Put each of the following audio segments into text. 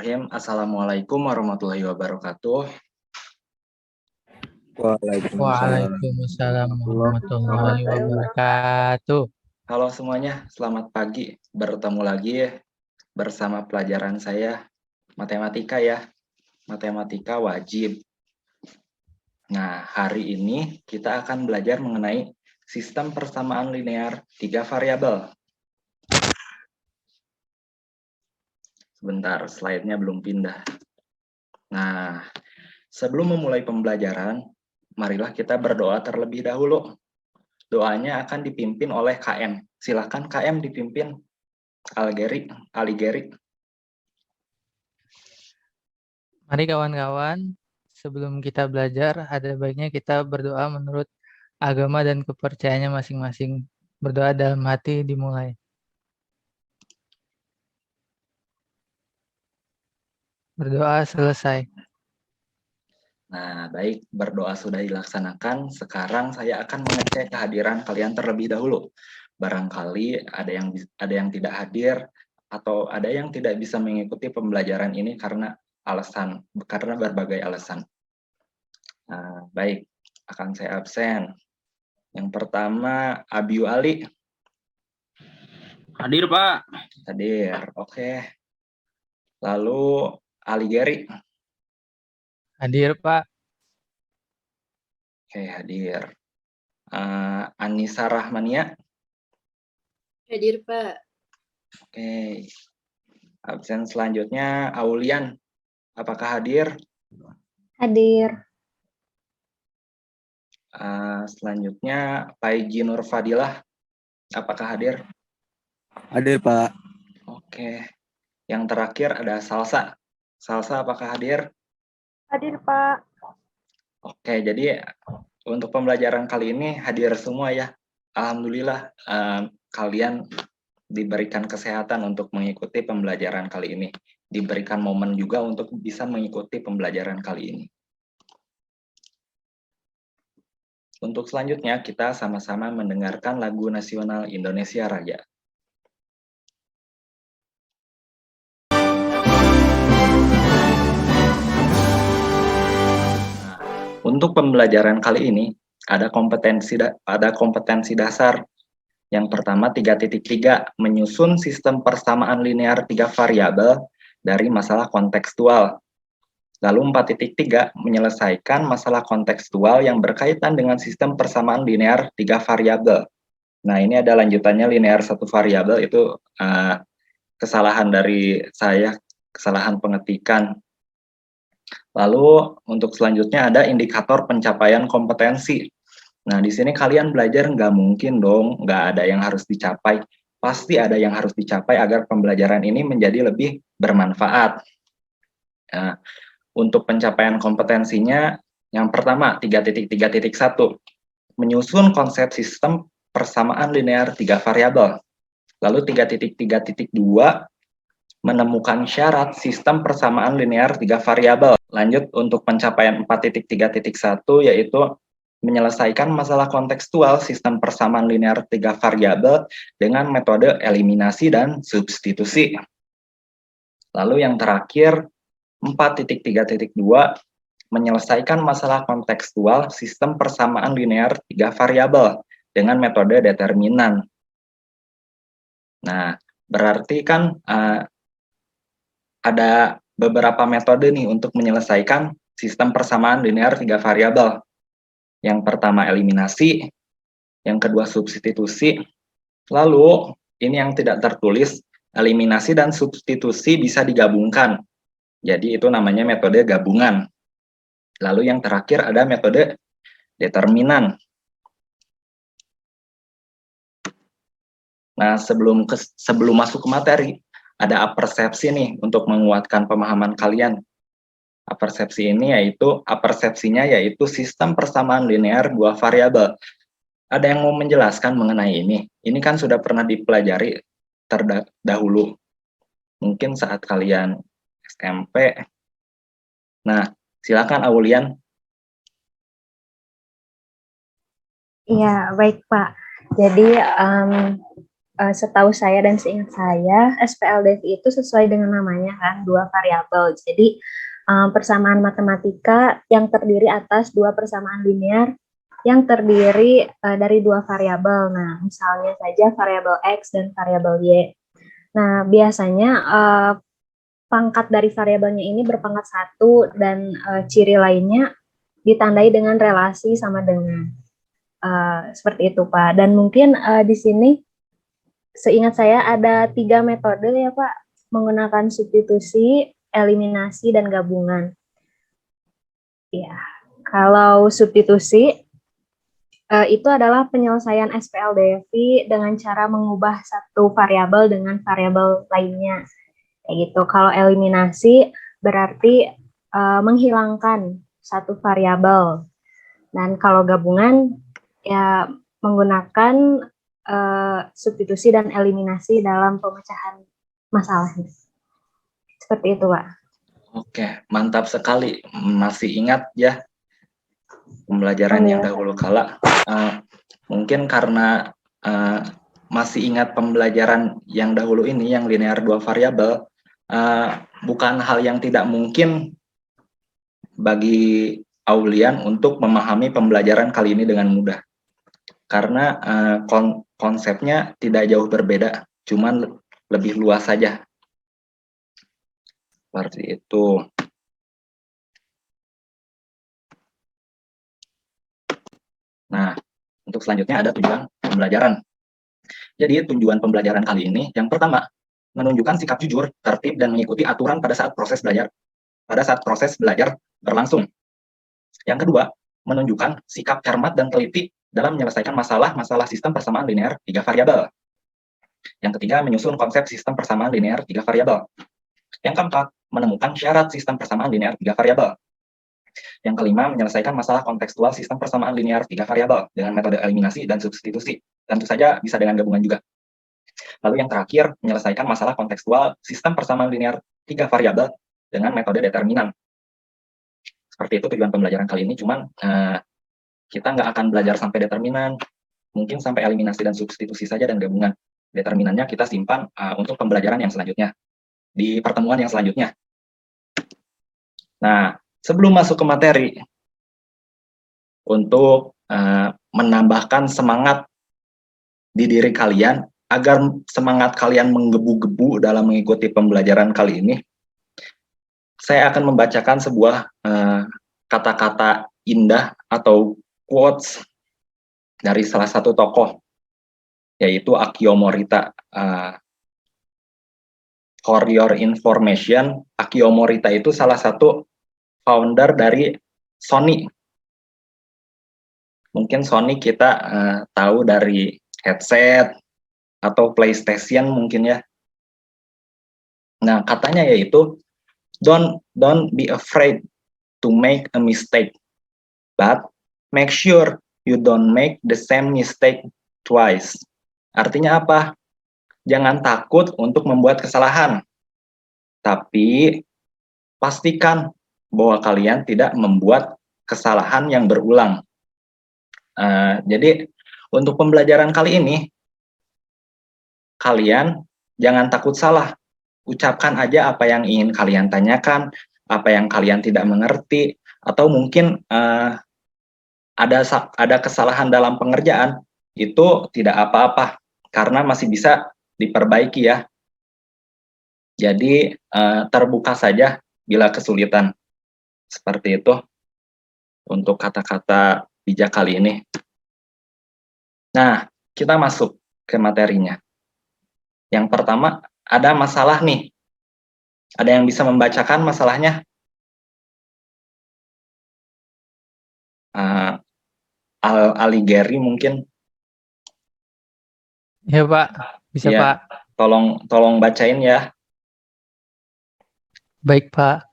Bismillahirrahmanirrahim. Assalamualaikum warahmatullahi wabarakatuh. Waalaikumsalam Waalaikumsalam warahmatullahi warahmatullahi wabarakatuh. Halo semuanya, selamat pagi. Bertemu lagi bersama pelajaran saya matematika ya. Matematika wajib. Nah, hari ini kita akan belajar mengenai sistem persamaan linear 3 variabel. Sebentar, slide-nya belum pindah. Nah, sebelum memulai pembelajaran, marilah kita berdoa terlebih dahulu. Doanya akan dipimpin oleh KM. Silakan KM dipimpin. Aligeri. Mari kawan-kawan, sebelum kita belajar, ada baiknya kita berdoa menurut agama dan kepercayaannya masing-masing. Berdoa dalam hati dimulai. Berdoa selesai. Nah, baik, berdoa sudah dilaksanakan. Sekarang saya akan mengecek kehadiran kalian terlebih dahulu. Barangkali ada yang tidak hadir atau ada yang tidak bisa mengikuti pembelajaran ini karena berbagai alasan. Nah, baik, akan saya absen. Yang pertama, Abiu Ali. Hadir, Pak. Hadir, oke. Lalu Aligeri. Hadir, Pak. Oke, hadir. Anissa Rahmania. Hadir, Pak. Oke. Absen selanjutnya Aulian. Apakah hadir? Hadir. Selanjutnya Paiji Nur Fadilah. Apakah hadir? Hadir, Pak. Oke. Yang terakhir ada Salsa. Salsa apakah hadir? Hadir, Pak. Oke, jadi untuk pembelajaran kali ini hadir semua ya. Alhamdulillah kalian diberikan kesehatan untuk mengikuti pembelajaran kali ini. Diberikan momen juga untuk bisa mengikuti pembelajaran kali ini. Untuk selanjutnya kita sama-sama mendengarkan lagu nasional Indonesia Raya. Untuk pembelajaran kali ini ada kompetensi dasar. Yang pertama 3.3 menyusun sistem persamaan linear 3 variabel dari masalah kontekstual. Lalu 4.3 menyelesaikan masalah kontekstual yang berkaitan dengan sistem persamaan linear 3 variabel. Nah, ini ada lanjutannya linear 1 variabel, itu kesalahan dari saya, kesalahan pengetikan. Lalu untuk selanjutnya ada indikator pencapaian kompetensi. Nah, di sini kalian belajar nggak mungkin dong, nggak ada yang harus dicapai. Pasti ada yang harus dicapai agar pembelajaran ini menjadi lebih bermanfaat. Nah, untuk pencapaian kompetensinya, yang pertama 3.3.1, menyusun konsep sistem persamaan linear 3 variabel. Lalu 3.3.2, menemukan syarat sistem persamaan linear 3 variabel. Lanjut untuk pencapaian 4.3.1 yaitu menyelesaikan masalah kontekstual sistem persamaan linear 3 variabel dengan metode eliminasi dan substitusi. Lalu yang terakhir 4.3.2 menyelesaikan masalah kontekstual sistem persamaan linear 3 variabel dengan metode determinan. Nah, berarti kan ada beberapa metode nih untuk menyelesaikan sistem persamaan linear 3 variabel. Yang pertama eliminasi, yang kedua substitusi. Lalu ini yang tidak tertulis, eliminasi dan substitusi bisa digabungkan. Jadi itu namanya metode gabungan. Lalu yang terakhir ada metode determinan. Nah, sebelum masuk ke materi, ada apersepsi nih untuk menguatkan pemahaman kalian. Apersepsinya yaitu sistem persamaan linear 2 variabel. Ada yang mau menjelaskan mengenai ini? Ini kan sudah pernah dipelajari terdahulu. Mungkin saat kalian SMP. Nah, silakan Aulian. Iya, baik Pak. Jadi setahu saya dan seingat saya, SPLDV itu sesuai dengan namanya kan, 2 variabel. Jadi persamaan matematika yang terdiri atas 2 persamaan linear yang terdiri dari 2 variabel. Nah, misalnya saja variabel X dan variabel Y. Nah, biasanya pangkat dari variabelnya ini berpangkat 1 dan ciri lainnya ditandai dengan relasi sama dengan. Seperti itu, Pak. Dan mungkin di sini seingat saya ada 3 metode ya, Pak, menggunakan substitusi, eliminasi, dan gabungan. Ya, kalau substitusi itu adalah penyelesaian SPLDV dengan cara mengubah satu variabel dengan variabel lainnya. Kayak gitu. Kalau eliminasi berarti menghilangkan satu variabel. Dan kalau gabungan ya menggunakan substitusi dan eliminasi dalam pemecahan masalahnya. Seperti itu, Pak. Oke, mantap sekali. Masih ingat ya pembelajaran yang dahulu kala. Mungkin karena masih ingat pembelajaran yang dahulu ini, yang linear 2 variabel, bukan hal yang tidak mungkin bagi Aulian untuk memahami pembelajaran kali ini dengan mudah. Karena konsepnya tidak jauh berbeda, cuman lebih luas saja. Seperti itu. Nah, untuk selanjutnya ada tujuan pembelajaran. Jadi tujuan pembelajaran kali ini, yang pertama, menunjukkan sikap jujur, tertib, dan mengikuti aturan pada saat proses belajar berlangsung. Yang kedua, menunjukkan sikap cermat dan teliti dalam menyelesaikan masalah sistem persamaan linear 3 variabel. Yang ketiga, menyusun konsep sistem persamaan linear 3 variabel. Yang keempat, menemukan syarat sistem persamaan linear 3 variabel. Yang kelima, menyelesaikan masalah kontekstual sistem persamaan linear 3 variabel dengan metode eliminasi dan substitusi. Tentu saja bisa dengan gabungan juga. Lalu yang terakhir, menyelesaikan masalah kontekstual sistem persamaan linear 3 variabel dengan metode determinan. Seperti itu tujuan pembelajaran kali ini, cuman kita nggak akan belajar sampai determinan, mungkin sampai eliminasi dan substitusi saja dan gabungan. Determinannya kita simpan untuk pembelajaran yang selanjutnya, di pertemuan yang selanjutnya. Nah, sebelum masuk ke materi, untuk menambahkan semangat di diri kalian, agar semangat kalian menggebu-gebu dalam mengikuti pembelajaran kali ini, saya akan membacakan sebuah kata-kata indah atau quotes dari salah satu tokoh, yaitu Akio Morita. For your information, Akio Morita itu salah satu founder dari Sony. Mungkin Sony kita tahu dari headset atau PlayStation mungkin ya. Nah, katanya yaitu don't be afraid to make a mistake, but make sure you don't make the same mistake twice. Artinya apa? Jangan takut untuk membuat kesalahan, tapi pastikan bahwa kalian tidak membuat kesalahan yang berulang. Jadi untuk pembelajaran kali ini, kalian jangan takut salah. Ucapkan aja apa yang ingin kalian tanyakan, apa yang kalian tidak mengerti, atau mungkin ada kesalahan dalam pengerjaan, itu tidak apa-apa, karena masih bisa diperbaiki ya. Jadi terbuka saja bila kesulitan. Seperti itu untuk kata-kata bijak kali ini. Nah, kita masuk ke materinya. Yang pertama, ada masalah nih. Ada yang bisa membacakan masalahnya? Alighieri mungkin? Ya, Pak. Bisa, ya, Pak. Tolong bacain ya. Baik, Pak.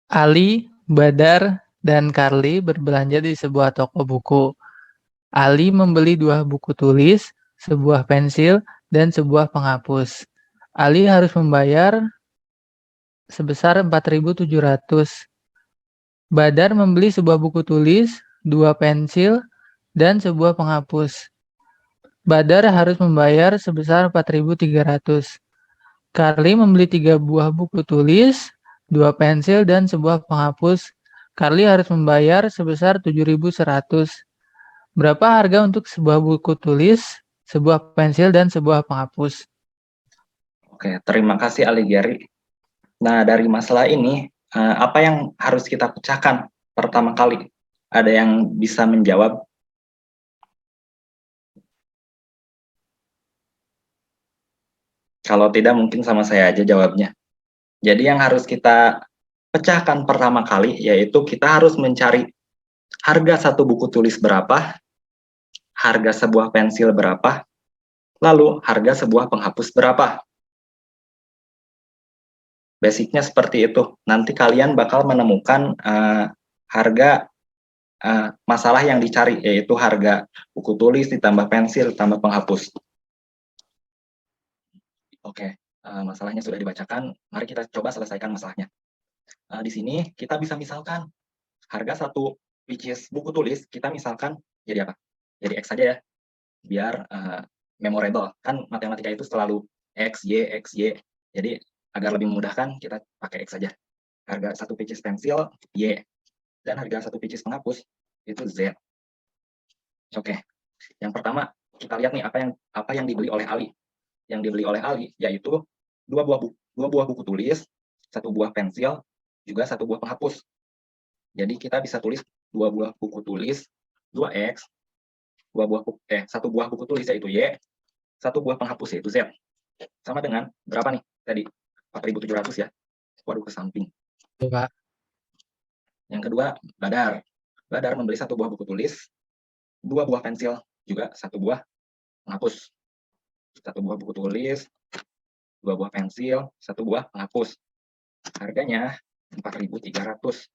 Ali, Badar, dan Carly berbelanja di sebuah toko buku. Ali membeli 2 buku tulis, sebuah pensil, dan sebuah penghapus. Ali harus membayar sebesar 4.700. Badar membeli sebuah buku tulis, 2 pensil, dan sebuah penghapus. Badar harus membayar sebesar 4.300. Carly membeli 3 buah buku tulis, 2 pensil, dan sebuah penghapus. Carly harus membayar sebesar 7.100. Berapa harga untuk sebuah buku tulis, sebuah pensil, dan sebuah penghapus? Oke, terima kasih Alighieri. Nah, dari masalah ini, apa yang harus kita pecahkan pertama kali? Ada yang bisa menjawab? Kalau tidak, mungkin sama saya aja jawabnya. Jadi yang harus kita pecahkan pertama kali, yaitu kita harus mencari harga satu buku tulis berapa, harga sebuah pensil berapa, lalu harga sebuah penghapus berapa. Basicnya seperti itu. Nanti kalian bakal menemukan harga masalah yang dicari, yaitu harga buku tulis ditambah pensil ditambah penghapus. Oke, masalahnya sudah dibacakan. Mari kita coba selesaikan masalahnya. Di sini kita bisa misalkan harga satu which is buku tulis, kita misalkan jadi apa? Jadi X saja ya, biar memorable. Kan matematika itu selalu X, Y. Jadi agar lebih memudahkan, kita pakai X saja. Harga satu which is pensil, Y. Dan harga satu which is penghapus, itu Z. Oke, yang pertama kita lihat nih apa yang dibeli oleh Ali. Yang dibeli oleh Ali yaitu dua buah buku tulis, satu buah pensil, juga satu buah penghapus. Jadi kita bisa tulis dua buah buku tulis 2X, satu buah buku tulis yaitu Y, satu buah penghapus yaitu Z. Sama dengan berapa nih tadi? 4.700 ya. Waduh, ke samping. Coba. Yang kedua, Badar. Badar membeli satu buah buku tulis, dua buah pensil, juga satu buah penghapus. Satu buah buku tulis, dua buah pensil, satu buah penghapus. Harganya 4.300.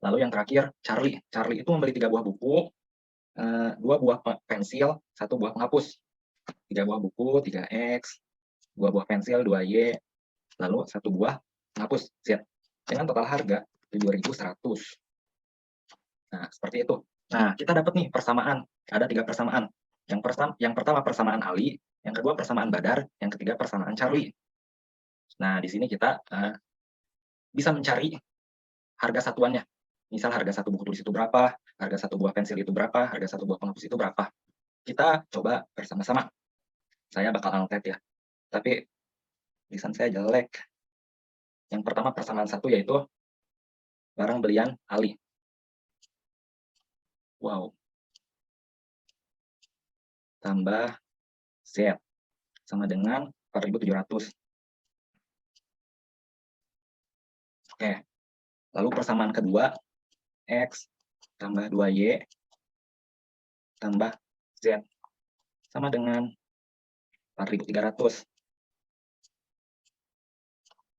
Lalu yang terakhir, Charlie. Charlie itu membeli 3 buah buku, 2 buah pensil, 1 buah penghapus. 3 buah buku, 3X, 2 buah pensil, 2Y, lalu 1 buah penghapus Z. Dengan total harga 7.100. Nah, seperti itu. Nah, kita dapat nih persamaan. Ada 3 persamaan. Yang pertama persamaan Ali, yang kedua persamaan Badar, yang ketiga persamaan Charlie. Nah, di sini kita bisa mencari harga satuannya. Misal harga satu buku tulis itu berapa, harga satu buah pensil itu berapa, harga satu buah penghapus itu berapa. Kita coba bersama-sama. Saya bakal annotate ya. Tapi tulisan saya jelek. Yang pertama persamaan satu yaitu barang belian Ali. Wow. Tambah Z sama dengan 4.700. Oke. Lalu persamaan kedua, X tambah 2Y tambah Z sama dengan 4.300.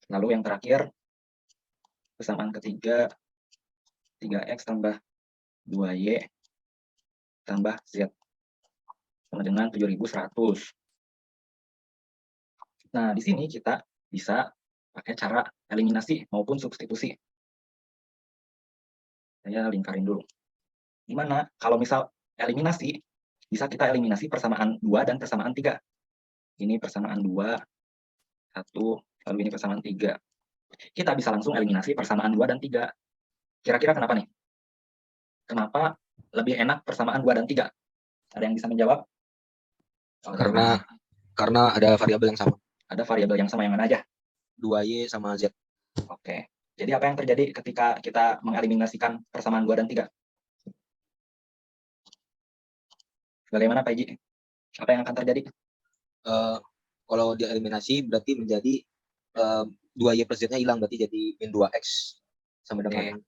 Lalu yang terakhir, persamaan ketiga, 3X tambah 2Y tambah Z sama dengan 7.100. Nah, di sini kita bisa pakai cara eliminasi maupun substitusi. Saya lingkarin dulu. Gimana? Kalau misal eliminasi, bisa kita eliminasi persamaan 2 dan persamaan 3. Ini persamaan 2, 1, lalu ini persamaan 3. Kita bisa langsung eliminasi persamaan 2 dan 3. Kira-kira kenapa nih? Kenapa lebih enak persamaan 2 dan 3? Ada yang bisa menjawab? Karena ada variabel yang sama. Ada variabel yang sama yang mana aja? 2Y sama Z. Oke. Jadi apa yang terjadi ketika kita mengeliminasikan persamaan 2 dan 3? Bagaimana Pak Iji? Apa yang akan terjadi? Kalau dieliminasi berarti menjadi 2Y plus Z-nya hilang, berarti jadi min 2X sama dengan.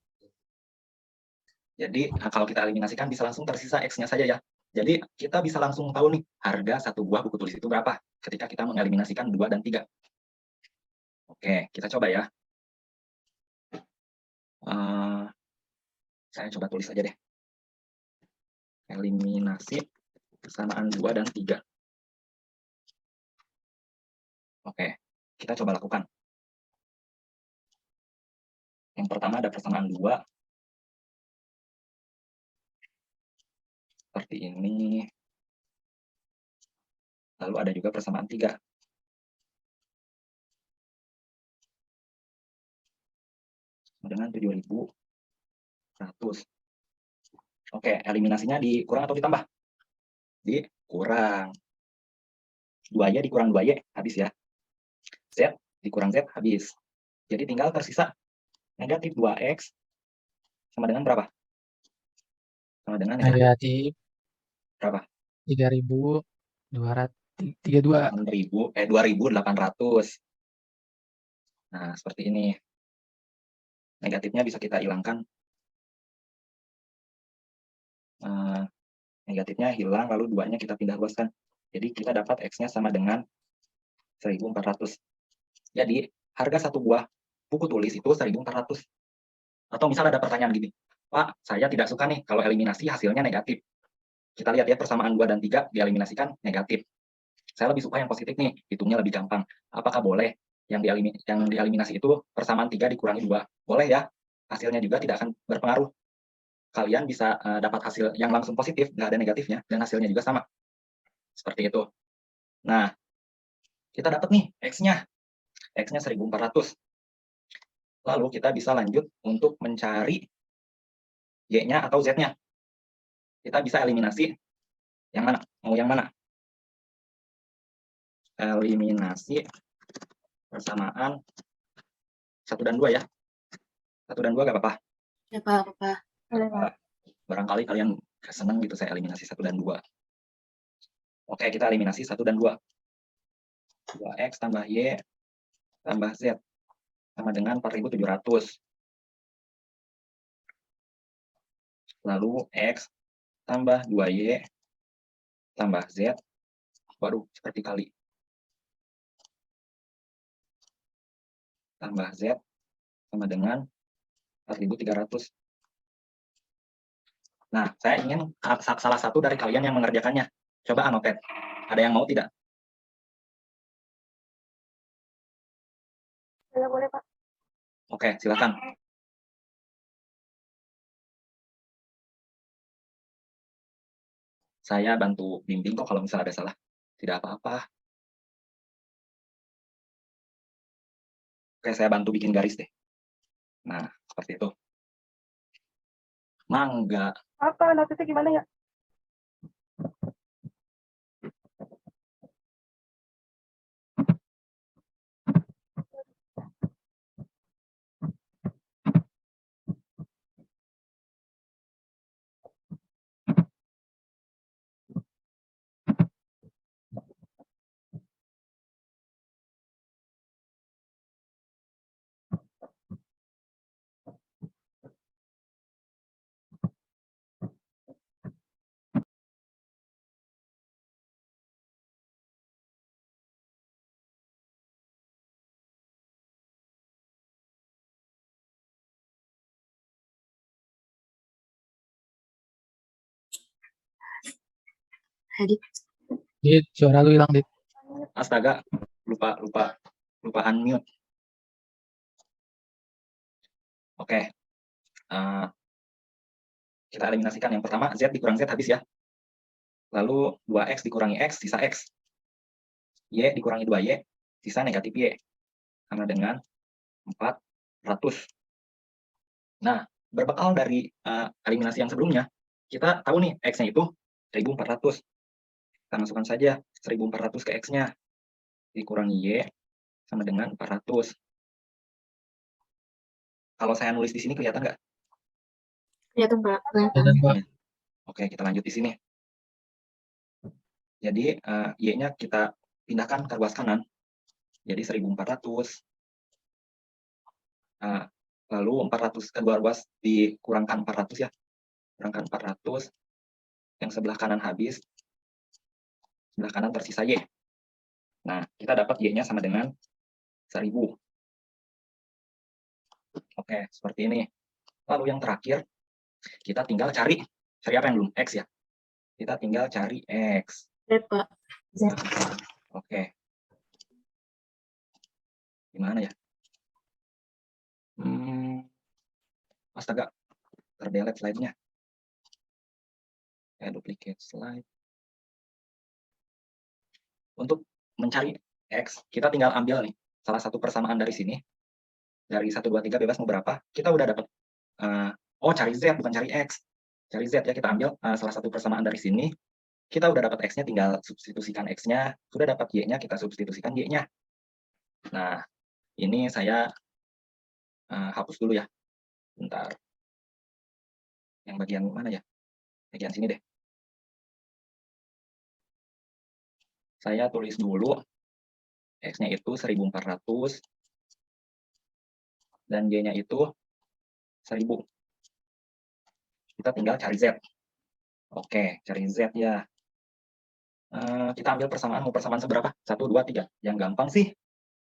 Jadi kalau kita eliminasikan bisa langsung tersisa X-nya saja ya. Jadi kita bisa langsung tahu nih harga satu buah buku tulis itu berapa ketika kita mengeliminasikan 2 dan 3. Oke, kita coba ya. Saya coba tulis aja deh. Eliminasi persamaan 2 dan 3. Oke, kita coba lakukan. Yang pertama ada persamaan 2. seperti ini. Lalu ada juga persamaan 3. Dengan 7.100. Oke, eliminasinya dikurang atau ditambah? Dikurang. 2Y dikurang 2Y, habis ya. Z dikurang Z, habis. Jadi tinggal tersisa negatif 2X sama dengan berapa? Sama dengan Negatif berapa? 3.232. 2.800. Nah, seperti ini. Negatifnya bisa kita hilangkan. Negatifnya hilang, lalu 2-nya kita pindah luaskan. Jadi kita dapat X-nya sama dengan 1.400. Jadi harga satu buah buku tulis itu 1.400. Atau misal ada pertanyaan gini, Pak, saya tidak suka nih kalau eliminasi hasilnya negatif. Kita lihat ya, persamaan 2 dan 3 dieliminasikan negatif. Saya lebih suka yang positif nih, hitungnya lebih gampang. Apakah boleh yang dieliminasi itu persamaan 3 dikurangi 2? Boleh ya, hasilnya juga tidak akan berpengaruh. Kalian bisa dapat hasil yang langsung positif, nggak ada negatifnya, dan hasilnya juga sama. Seperti itu. Nah, kita dapat nih X-nya. X-nya 1.400. Lalu kita bisa lanjut untuk mencari Y-nya atau Z-nya. Kita bisa eliminasi yang mana? Mau yang mana? Eliminasi persamaan 1 dan 2 ya. 1 dan 2 nggak apa-apa. Ya, Pak, Pak. Boleh, Pak. Barangkali kalian senang gitu saya eliminasi 1 dan 2. Oke, kita eliminasi 1 dan 2. 2X tambah Y tambah Z sama dengan 4.700. Lalu X tambah 2Y tambah Z. Waduh, seperti kali. Tambah Z sama dengan 4.300. Nah, saya ingin salah satu dari kalian yang mengerjakannya. Coba anotet. Ada yang mau tidak? Boleh, Pak. Oke, silakan. Saya bantu bimbing kok kalau misalnya ada salah. Tidak apa-apa. Oke, saya bantu bikin garis deh. Nah, seperti itu. Mangga. Apa, notisnya gimana ya? Dit. Dit, suara lu hilang, Dit. Astaga, lupa unmute. Oke. Kita eliminasikan yang pertama, Z dikurang Z habis ya. Lalu 2X dikurangi X, sisa X. Y dikurangi 2Y, sisa negatif Y. Sama dengan 400. Nah, berbekal dari eliminasi yang sebelumnya, kita tahu nih X-nya itu 1.400. Kita masukkan saja 1.400 ke X-nya. Dikurangi Y sama dengan 400. Kalau saya nulis di sini kelihatan nggak? Kelihatan, Pak. Kelihatan, Pak. Oke, kita lanjut di sini. Jadi, Y-nya kita pindahkan ke ruas kanan. Jadi 1.400. Lalu 400 kedua ruas dikurangkan 400 ya. Kurangkan 400. Yang sebelah kanan habis. Sebelah kanan tersisa Y. Nah, kita dapat Y-nya sama dengan 1.000. Oke, seperti ini. Lalu yang terakhir, kita tinggal cari apa yang belum? X ya. Kita tinggal cari X. Z, Pak. Z. Oke. Gimana ya? Astaga, terdelete slide-nya. Saya duplicate slide. Untuk mencari X, kita tinggal ambil nih salah satu persamaan dari sini. Dari 1, 2, 3 bebas mau berapa, kita udah dapat. Oh, cari Z bukan cari X. Cari Z ya, kita ambil salah satu persamaan dari sini. Kita udah dapat X-nya, tinggal substitusikan X-nya. Sudah dapat Y-nya, kita substitusikan Y-nya. Nah, ini saya hapus dulu ya. Bentar. Yang bagian mana ya? Bagian sini deh. Saya tulis dulu X-nya itu 1400 dan Y-nya itu 1000. Kita tinggal cari Z. Oke, cari Z ya. Kita ambil persamaan, mau persamaan seberapa? 1, 2, 3. Yang gampang sih.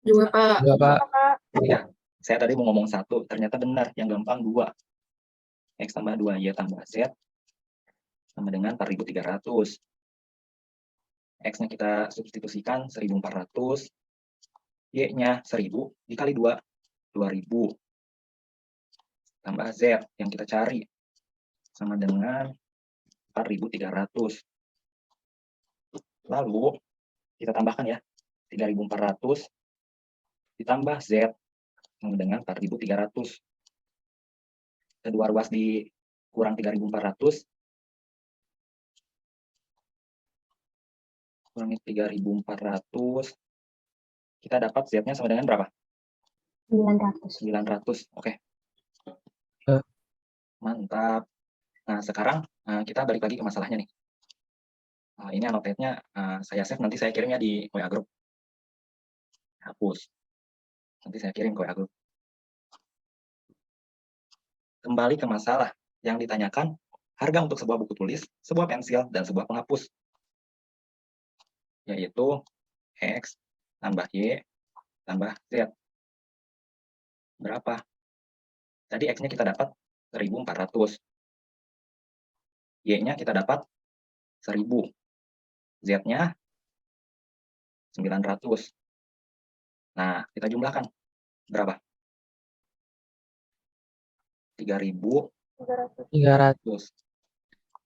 2, Pak. Dua, Pak. Ya, saya tadi mau ngomong 1, ternyata benar. Yang gampang 2. X tambah 2, Y tambah Z sama dengan 4300. X-nya kita substitusikan 1400. Y-nya 1000 dikali 2, 2000. Tambah Z yang kita cari sama dengan 4300. Lalu kita tambahkan ya, 3400 ditambah Z sama dengan 4300. Kedua ruas dikurang 3400. Kurangi 3400. Kita dapat Z-nya sama dengan berapa? 900. 900. Oke. Mantap. Nah, sekarang kita balik lagi ke masalahnya nih. Ini annotate-nya saya save, nanti saya kirimnya di WA Group. Hapus. Nanti saya kirim ke WA Group. Kembali ke masalah yang ditanyakan, harga untuk sebuah buku tulis, sebuah pensil, dan sebuah penghapus. Yaitu X tambah Y tambah Z. Berapa? Tadi X-nya kita dapat 1400. Y-nya kita dapat 1000. Z-nya 900. Nah, kita jumlahkan. Berapa? 3300.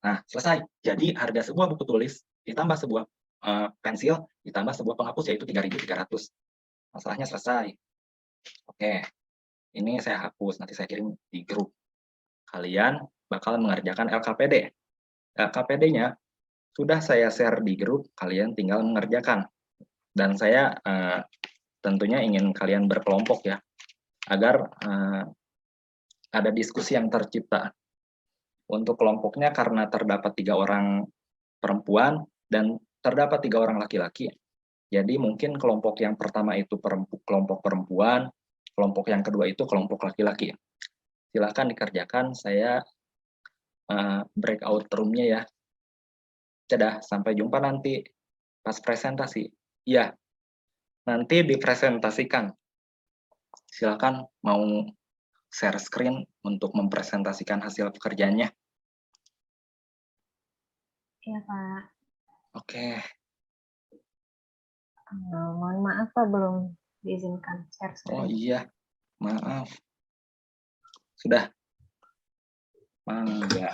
Nah, selesai. Jadi harga sebuah buku tulis ditambah sebuah pensil ditambah sebuah penghapus yaitu 3300. Masalahnya selesai. Oke. Ini saya hapus, nanti saya kirim di grup. Kalian bakal mengerjakan LKPD. LKPD-nya sudah saya share di grup, kalian tinggal mengerjakan. Dan saya tentunya ingin kalian berkelompok ya, agar ada diskusi yang tercipta. Untuk kelompoknya karena terdapat 3 orang perempuan dan terdapat 3 orang laki-laki. Jadi mungkin kelompok yang pertama itu kelompok perempuan, kelompok yang kedua itu kelompok laki-laki. Silakan dikerjakan, saya breakout room-nya ya. Dadah, sampai jumpa nanti pas presentasi. Iya, nanti dipresentasikan. Silakan mau share screen untuk mempresentasikan hasil pekerjaannya. Iya, Pak. Oke. Mohon maaf, Pak, belum diizinkan share screen. Oh iya, maaf. Sudah. Mangga.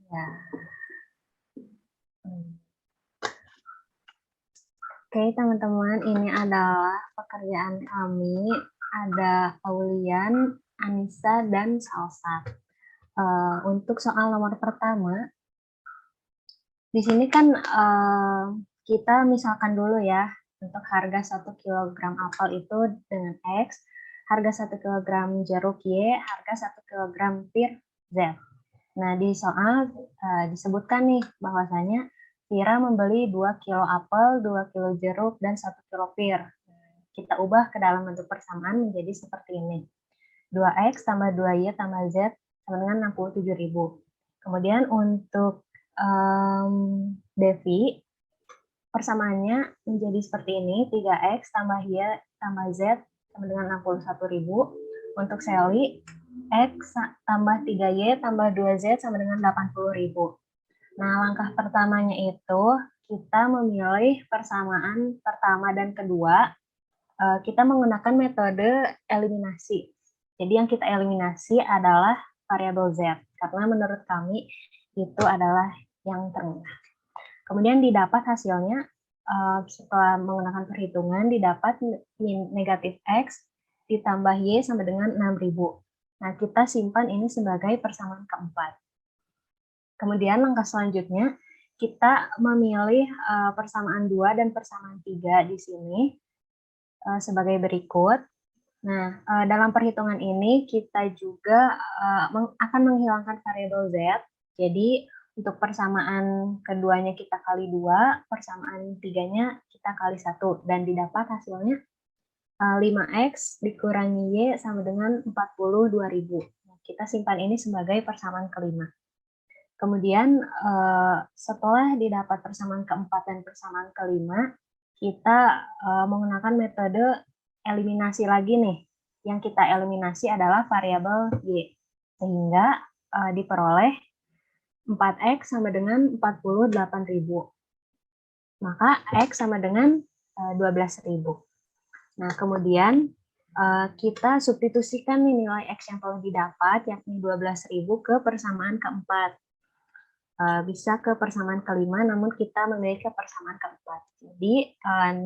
Ya. Oke, teman-teman, ini adalah pekerjaan kami. Ada Aulian, Anissa, dan Salsa. Untuk soal nomor pertama, di sini kan kita misalkan dulu ya, untuk harga 1 kg apel itu dengan X, harga 1 kg jeruk Y, harga 1 kg pir Z. Nah, di soal disebutkan nih bahwasanya Vira membeli 2 kilo apel, 2 kilo jeruk, dan 1 kilo pir. Kita ubah ke dalam bentuk persamaan menjadi seperti ini. 2X tambah 2Y tambah Z sama dengan 67.000. Kemudian untuk Devi, persamaannya menjadi seperti ini, 3X tambah Y tambah Z sama dengan 61.000. Untuk Sally, X tambah 3Y tambah 2Z sama dengan 80.000. Nah, langkah pertamanya itu kita memilih persamaan pertama dan kedua, kita menggunakan metode eliminasi. Jadi yang kita eliminasi adalah variabel Z, karena menurut kami itu adalah yang termurah. Kemudian didapat hasilnya setelah menggunakan perhitungan didapat negatif X ditambah Y sama dengan 6.000. Nah, kita simpan ini sebagai persamaan keempat. Kemudian langkah selanjutnya kita memilih persamaan 2 dan persamaan 3 di sini sebagai berikut. Nah, dalam perhitungan ini kita juga akan menghilangkan variabel Z. Jadi untuk persamaan keduanya kita kali 2, persamaan 3-nya kita kali 1, dan didapat hasilnya 5X dikurangi Y sama dengan 42.000. Nah, kita simpan ini sebagai persamaan kelima. Kemudian setelah didapat persamaan keempat dan persamaan kelima, kita menggunakan metode eliminasi lagi nih. Yang kita eliminasi adalah variabel Y. Sehingga diperoleh 4X sama dengan 48.000. Maka X sama dengan 12.000. Nah, kemudian kita substitusikan nih nilai X yang telah didapat, yakni 12.000 ke persamaan keempat. Bisa ke persamaan kelima, namun kita memilih ke persamaan keempat. Jadi,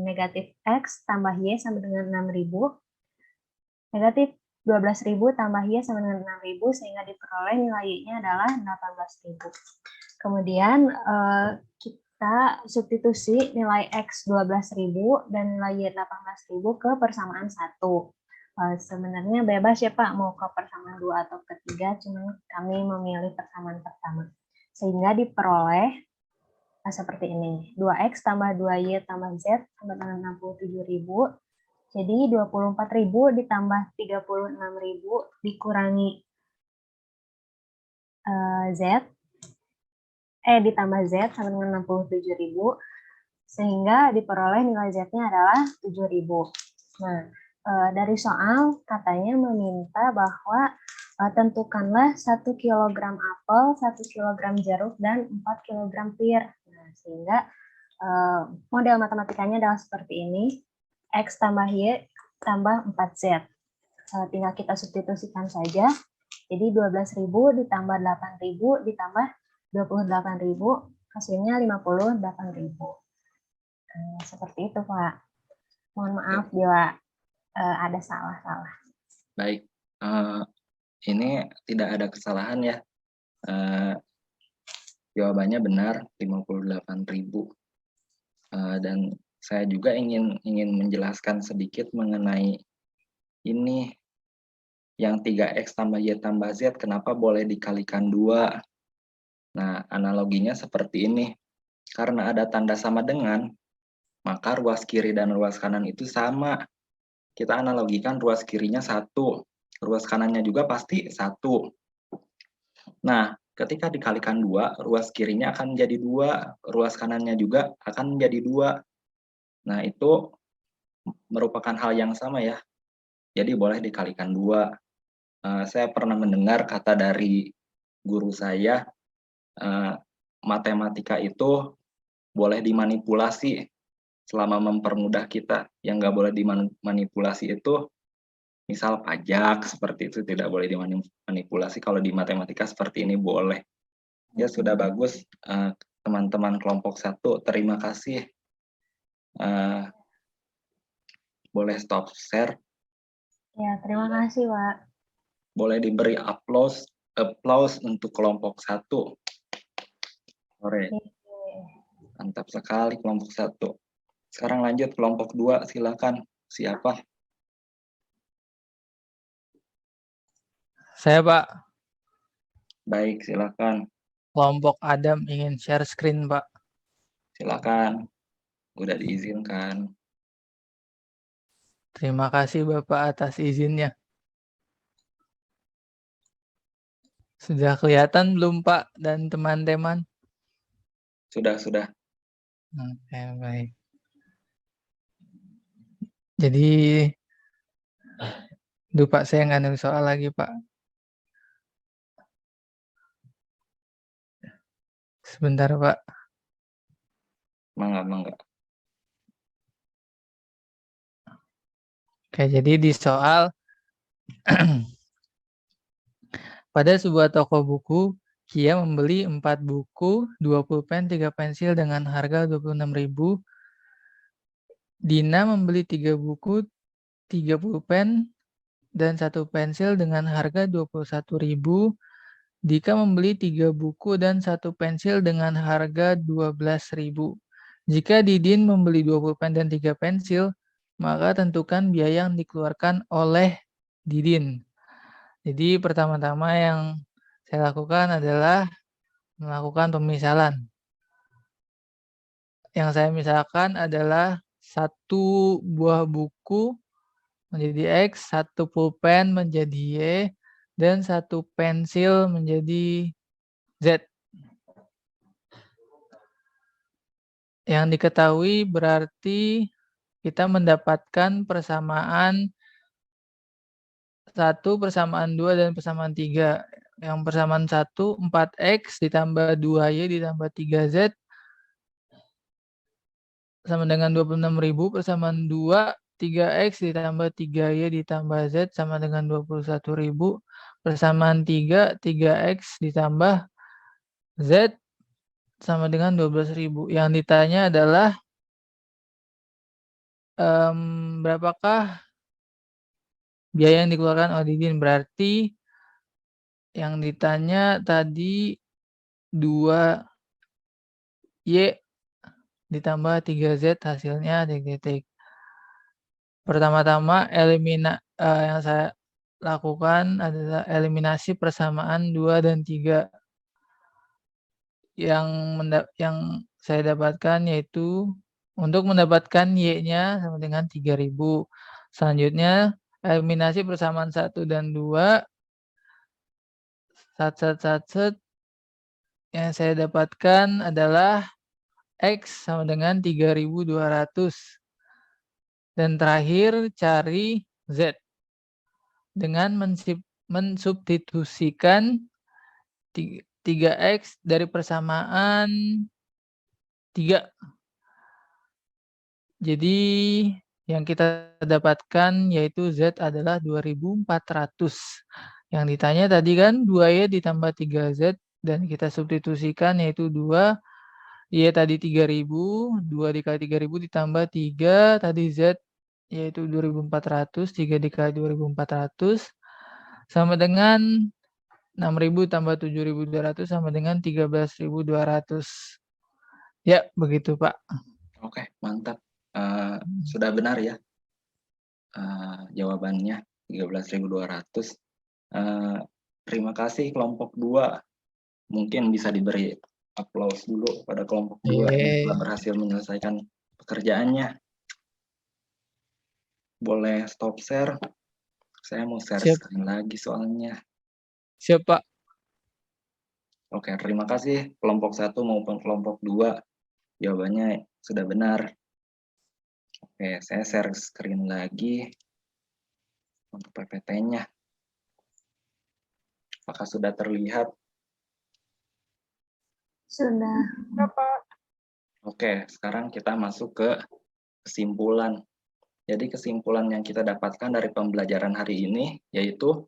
negatif X tambah Y sama dengan 6.000, negatif 12.000 tambah Y sama dengan 6.000, sehingga diperoleh nilai Y-nya adalah 18.000. Kemudian, kita substitusi nilai X 12.000 dan nilai Y 18.000 ke persamaan 1. Sebenarnya bebas ya Pak, mau ke persamaan 2 atau ketiga, cuma kami memilih persamaan pertama. Sehingga diperoleh seperti ini. 2X tambah 2Y tambah Z sama dengan 67.000. Jadi 24.000 ditambah 36.000 dikurangi Z. Ditambah Z sama dengan 67.000. Sehingga diperoleh nilai Z-nya adalah 7.000. Nah, dari soal katanya meminta bahwa tentukanlah 1 kg apel, 1 kg jeruk, dan 4 kg pir. Nah, sehingga model matematikanya adalah seperti ini. X tambah Y tambah 4Z. Tinggal kita substitusikan saja. Jadi 12.000 ditambah 8.000 ditambah 28.000, hasilnya 58.000. Seperti itu, Pak. Mohon maaf bila ada salah-salah. Baik. Ini tidak ada kesalahan ya. Jawabannya benar, 58.000. Dan saya juga ingin menjelaskan sedikit mengenai ini yang 3X tambah Y tambah Z kenapa boleh dikalikan 2. Nah, analoginya seperti ini. Karena ada tanda sama dengan, maka ruas kiri dan ruas kanan itu sama. Kita analogikan ruas kirinya 1, ruas kanannya juga pasti 1. Nah, ketika dikalikan 2, ruas kirinya akan menjadi 2, ruas kanannya juga akan menjadi 2. Nah, itu merupakan hal yang sama ya. Jadi boleh dikalikan 2. Saya pernah mendengar kata dari guru saya, matematika itu boleh dimanipulasi selama mempermudah kita. Yang nggak boleh dimanipulasi itu misal pajak, seperti itu tidak boleh dimanipulasi. Kalau di matematika seperti ini boleh. Ya sudah bagus, teman-teman kelompok 1, terima kasih. Boleh stop share. Ya, terima kasih, Pak. Boleh diberi applause untuk kelompok 1. Sore. Mantap sekali kelompok 1. Sekarang lanjut kelompok 2, silakan. Siapa? Saya, Pak. Baik, silakan. Kelompok Adam ingin share screen, Pak. Silakan. Udah diizinkan. Terima kasih Bapak atas izinnya. Sudah kelihatan belum Pak dan teman-teman? Sudah. Oke, baik. Jadi, Pak, saya nggak ada soal lagi, Pak. Sebentar, Pak. Mangga. Oke, jadi di soal pada sebuah toko buku Kia membeli 4 buku, 20 pen, 3 pensil dengan harga 26.000. Dina membeli 3 buku, 30 pen, dan 1 pensil dengan harga 21.000. Dika membeli 3 buku dan 1 pensil dengan harga 12.000. Jika Didin membeli 20 pen dan 3 pensil, maka tentukan biaya yang dikeluarkan oleh Didin. Jadi pertama-tama yang saya lakukan adalah melakukan pemisalan. Yang saya misalkan adalah 1 buah buku menjadi X, 1 pulpen menjadi Y, dan 1 pensil menjadi Z. Yang diketahui berarti kita mendapatkan persamaan 1, persamaan 2, dan persamaan 3. Yang persamaan 1, 4X ditambah 2Y ditambah 3Z sama dengan 26.000, persamaan 2, 3X ditambah 3Y ditambah Z sama dengan 21.000, persamaan 3, 3X ditambah Z sama dengan 12.000. Yang ditanya adalah berapakah biaya yang dikeluarkan oleh Didin. Berarti yang ditanya tadi 2Y ditambah 3Z hasilnya titik-titik. Pertama-tama yang saya lakukan adalah eliminasi persamaan 2 dan 3. Yang saya dapatkan yaitu untuk mendapatkan Y-nya sama dengan 3.000. Selanjutnya eliminasi persamaan 1 dan 2. Sat. Yang saya dapatkan adalah X sama dengan 3.200. Dan terakhir cari Z. Dengan mensubstitusikan 3X dari persamaan 3. Jadi yang kita dapatkan yaitu Z adalah 2.400. Yang ditanya tadi kan 2Y ditambah 3Z dan kita substitusikan yaitu 2. Y tadi 3.000, 2 dikali 3.000 ditambah 3 tadi Z yaitu 2.400, 3 dikali 2.400 sama dengan 6.000 tambah 7.200 sama dengan 13.200. Ya, begitu Pak. Oke, mantap. Sudah benar ya jawabannya 13.200. Terima kasih kelompok 2. Mungkin bisa diberi aplaus dulu pada kelompok 2 yang telah berhasil menyelesaikan pekerjaannya. Boleh stop share. Saya mau share screen lagi soalnya. Siap Pak. Oke, terima kasih kelompok 1 maupun kelompok 2. Jawabannya sudah benar. Oke, saya share screen lagi untuk PPT-nya. Apakah sudah terlihat? Sudah. Oke, sekarang kita masuk ke kesimpulan. Jadi kesimpulan yang kita dapatkan dari pembelajaran hari ini yaitu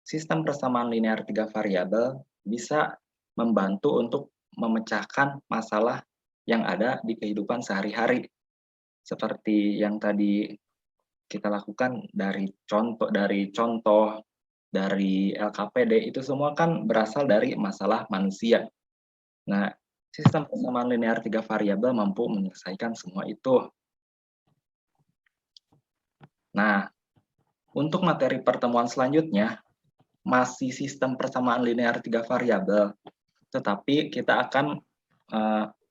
sistem persamaan linear 3 variabel bisa membantu untuk memecahkan masalah yang ada di kehidupan sehari-hari. Seperti yang tadi kita lakukan dari contoh, dari LKPD, itu semua kan berasal dari masalah manusia. Nah, sistem persamaan linear 3 variabel mampu menyelesaikan semua itu. Nah, untuk materi pertemuan selanjutnya, masih sistem persamaan linear 3 variabel, tetapi kita akan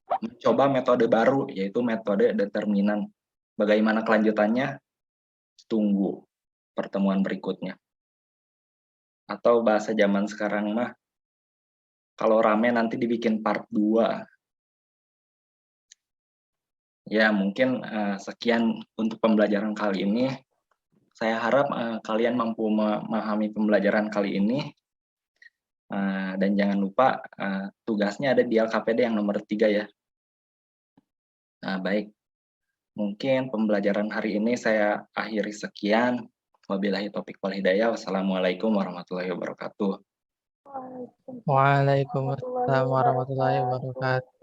mencoba metode baru, yaitu metode determinan. Bagaimana kelanjutannya? Tunggu pertemuan berikutnya. Atau bahasa zaman sekarang mah, kalau rame nanti dibikin part 2. Ya, mungkin sekian untuk pembelajaran kali ini. Saya harap kalian mampu memahami pembelajaran kali ini. Dan jangan lupa tugasnya ada di LKPD yang nomor 3 ya. Baik, mungkin pembelajaran hari ini saya akhiri sekian. Wabillahi taufiq wal hidayah. Wassalamualaikum warahmatullahi wabarakatuh. Waalaikumsalam warahmatullahi wabarakatuh.